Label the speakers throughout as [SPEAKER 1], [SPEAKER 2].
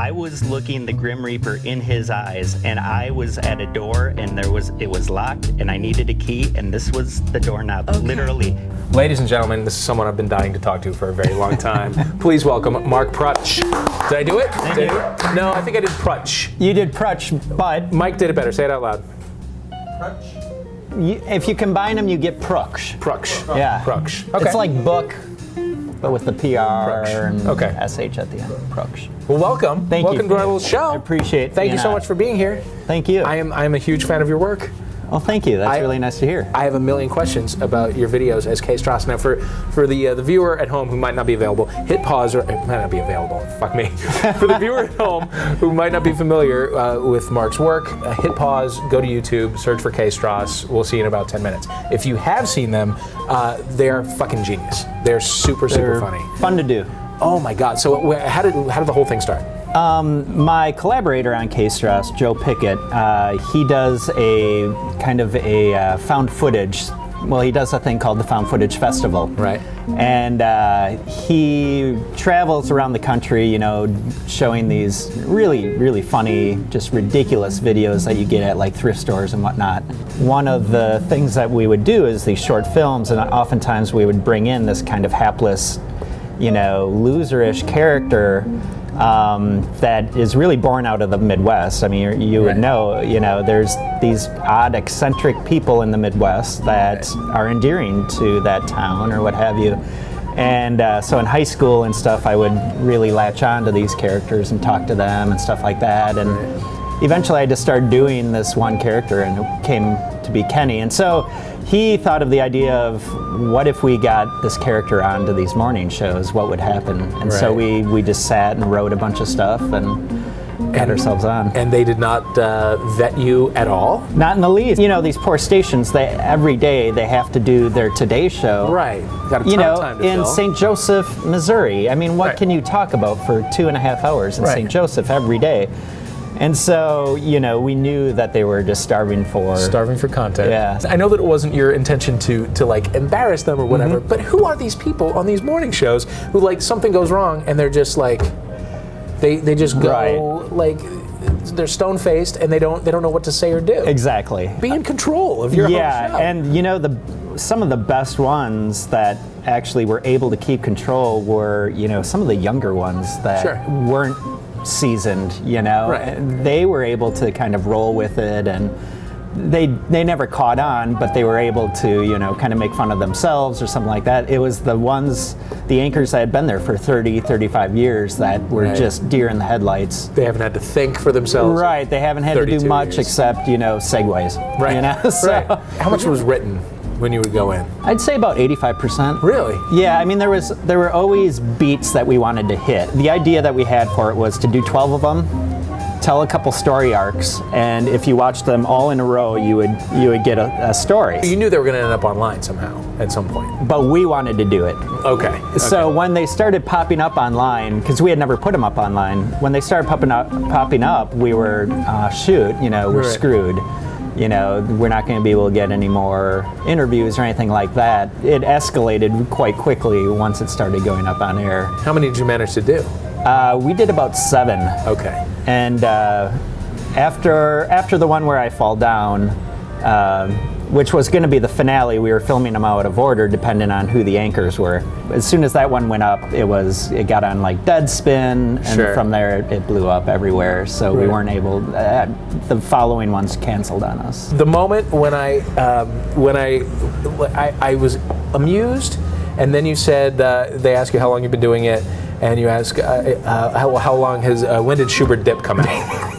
[SPEAKER 1] I was looking the Grim Reaper in his eyes, and I was at a door, and it was locked, and I needed a key, and this was the doorknob, literally.
[SPEAKER 2] Ladies and gentlemen, this is someone I've been dying to talk to for a very long time. Please welcome Mark Proksch. Did I do it? No, I think I did Proksch.
[SPEAKER 3] You did Proksch, but
[SPEAKER 2] Mike did it better. Say it out loud.
[SPEAKER 3] Proksch. If you combine them, you get Proksch.
[SPEAKER 2] Proksch.
[SPEAKER 3] Yeah.
[SPEAKER 2] Proksch. Okay.
[SPEAKER 3] It's like book, but with the PR and
[SPEAKER 2] Okay.
[SPEAKER 3] SH at the end. Proksch.
[SPEAKER 2] Well, welcome.
[SPEAKER 3] Thank you.
[SPEAKER 2] Welcome to our little show.
[SPEAKER 3] I appreciate it.
[SPEAKER 2] Thank you so much for being here.
[SPEAKER 3] Thank you.
[SPEAKER 2] I am a huge fan of your work.
[SPEAKER 3] Oh, thank you. That's really nice to hear.
[SPEAKER 2] I have a million questions about your videos as K-Strass. Now, for the viewer at home who might not be available, hit pause, or it might not be available, fuck me. For the viewer at home who might not be familiar with Mark's work, hit pause, go to YouTube, search for K-Strass. We'll see you in about 10 minutes. If you have seen them, they're fucking genius. They're super funny.
[SPEAKER 3] Fun to do.
[SPEAKER 2] Oh my God. So how did the whole thing start?
[SPEAKER 3] My collaborator on K-Strass, Joe Pickett, he does a kind of a found footage. Well, he does a thing called the Found Footage Festival.
[SPEAKER 2] Right.
[SPEAKER 3] And he travels around the country, you know, showing these really funny, just ridiculous videos that you get at like thrift stores and whatnot. One of the things that we would do is these short films, and oftentimes we would bring in this kind of hapless, you know, loserish character that is really born out of the Midwest. I mean, you would know, you know, there's these odd, eccentric people in the Midwest that are endearing to that town or what have you. And so in high school and stuff, I would really latch on to these characters and talk to them and stuff like that. And eventually I just started doing this one character, and it came to be Kenny. And so he thought of the idea of, what if we got this character onto these morning shows, what would happen? And so we just sat and wrote a bunch of stuff and got ourselves on.
[SPEAKER 2] And they did not vet you at all?
[SPEAKER 3] Not in the least. You know, these poor stations, every day they have to do their Today Show.
[SPEAKER 2] Right. Got a ton of time to
[SPEAKER 3] in
[SPEAKER 2] fill.
[SPEAKER 3] St. Joseph, Missouri. I mean, what can you talk about for 2.5 hours in St. Joseph every day? And so, you know, we knew that they were just starving for
[SPEAKER 2] content.
[SPEAKER 3] Yeah.
[SPEAKER 2] I know that it wasn't your intention to like embarrass them or whatever, but who are these people on these morning shows who, like, something goes wrong and they're just like, they just go like, they're stone-faced and they don't know what to say or do.
[SPEAKER 3] Exactly.
[SPEAKER 2] Be in control of your own show.
[SPEAKER 3] And you know, some of the best ones that actually were able to keep control were, you know, some of the younger ones that weren't seasoned, you know. They were able to kind of roll with it, and they never caught on, but they were able to, you know, kind of make fun of themselves or something like that. It was the anchors that had been there for 35 years that were just deer in the headlights.
[SPEAKER 2] They haven't had to think for themselves.
[SPEAKER 3] Right, they haven't had to do much except, you know, segues.
[SPEAKER 2] Right.
[SPEAKER 3] You know? So,
[SPEAKER 2] How much was written when you would go in?
[SPEAKER 3] I'd say about 85%.
[SPEAKER 2] Really?
[SPEAKER 3] Yeah, I mean, there were always beats that we wanted to hit. The idea that we had for it was to do 12 of them, tell a couple story arcs, and if you watched them all in a row, you would get a story.
[SPEAKER 2] You knew they were going to end up online somehow at some point.
[SPEAKER 3] But we wanted to do it.
[SPEAKER 2] Okay.
[SPEAKER 3] So when they started popping up online, because we had never put them up online, when they started popping up, we were, shoot, you know, we're screwed. You know, we're not going to be able to get any more interviews or anything like that. It escalated quite quickly once it started going up on air.
[SPEAKER 2] How many did you manage to do?
[SPEAKER 3] We did about 7.
[SPEAKER 2] Okay.
[SPEAKER 3] And after the one where I fall down, which was going to be the finale, we were filming them out of order depending on who the anchors were. As soon as that one went up, it got on like Deadspin, and from there it blew up everywhere. So we weren't able. The following ones canceled on us.
[SPEAKER 2] The moment when I was amused, and then you said they ask you how long you've been doing it, and you ask how long when did Schubert Dip come out?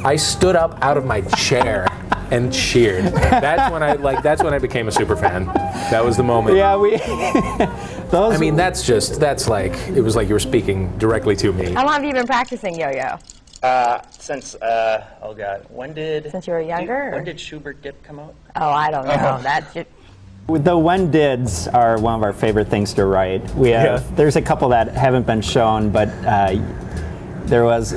[SPEAKER 2] I stood up out of my chair and cheered. That's when I became a super fan. That was the moment.
[SPEAKER 3] Yeah,
[SPEAKER 2] I mean, that's like, it was like you were speaking directly to me.
[SPEAKER 4] How long have you been practicing yo-yo?
[SPEAKER 1] Since oh God,
[SPEAKER 4] since you were younger?
[SPEAKER 1] When did Schubert Dip come out?
[SPEAKER 4] Oh, I don't know.
[SPEAKER 3] The when dids are one of our favorite things to write. There's a couple that haven't been shown, but there was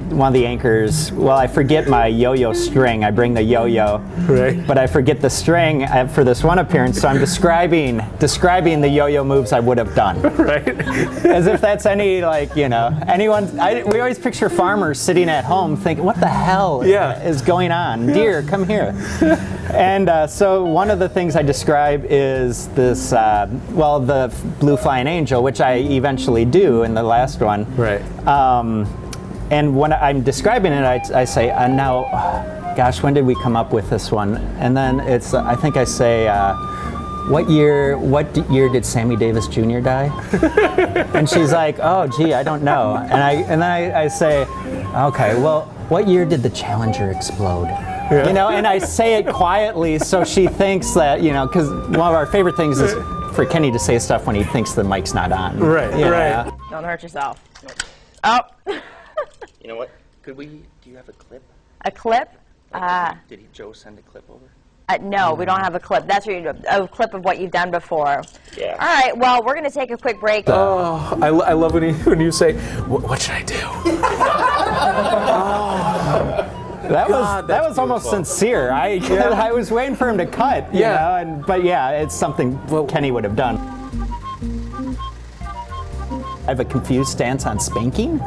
[SPEAKER 3] one of the anchors, well, I forget my yo-yo string. I bring the yo-yo,
[SPEAKER 2] Right.
[SPEAKER 3] but I forget the string for this one appearance, so I'm describing the yo-yo moves I would have done.
[SPEAKER 2] Right.
[SPEAKER 3] As if that's any, like, you know, anyone, we always picture farmers sitting at home thinking, what the hell is going on? Deer, come here. And so one of the things I describe is this, well, the blue flying angel, which I eventually do in the last one.
[SPEAKER 2] Right.
[SPEAKER 3] And when I'm describing it, I say, now, gosh, when did we come up with this one? And then it's, I think I say, what year did Sammy Davis Jr. die? And she's like, oh, gee, I don't know. And then I say, okay, well, what year did the Challenger explode? Yeah. You know, and I say it quietly so she thinks that, you know, because one of our favorite things is for Kenny to say stuff when he thinks the mic's not on.
[SPEAKER 2] Right,
[SPEAKER 3] right.
[SPEAKER 4] Don't hurt yourself. Oh.
[SPEAKER 1] You know what? Do you have a clip?
[SPEAKER 4] A clip?
[SPEAKER 1] Did Joe send a clip over?
[SPEAKER 4] No, we don't have a clip. That's what a clip of what you've done before.
[SPEAKER 1] Yeah.
[SPEAKER 4] All right, well, we're going to take a quick break.
[SPEAKER 2] Oh, I love when you say, what should I do?
[SPEAKER 3] That was almost sincere. I was waiting for him to cut, you know, but yeah, it's something Kenny would have done. I have a confused stance on spanking.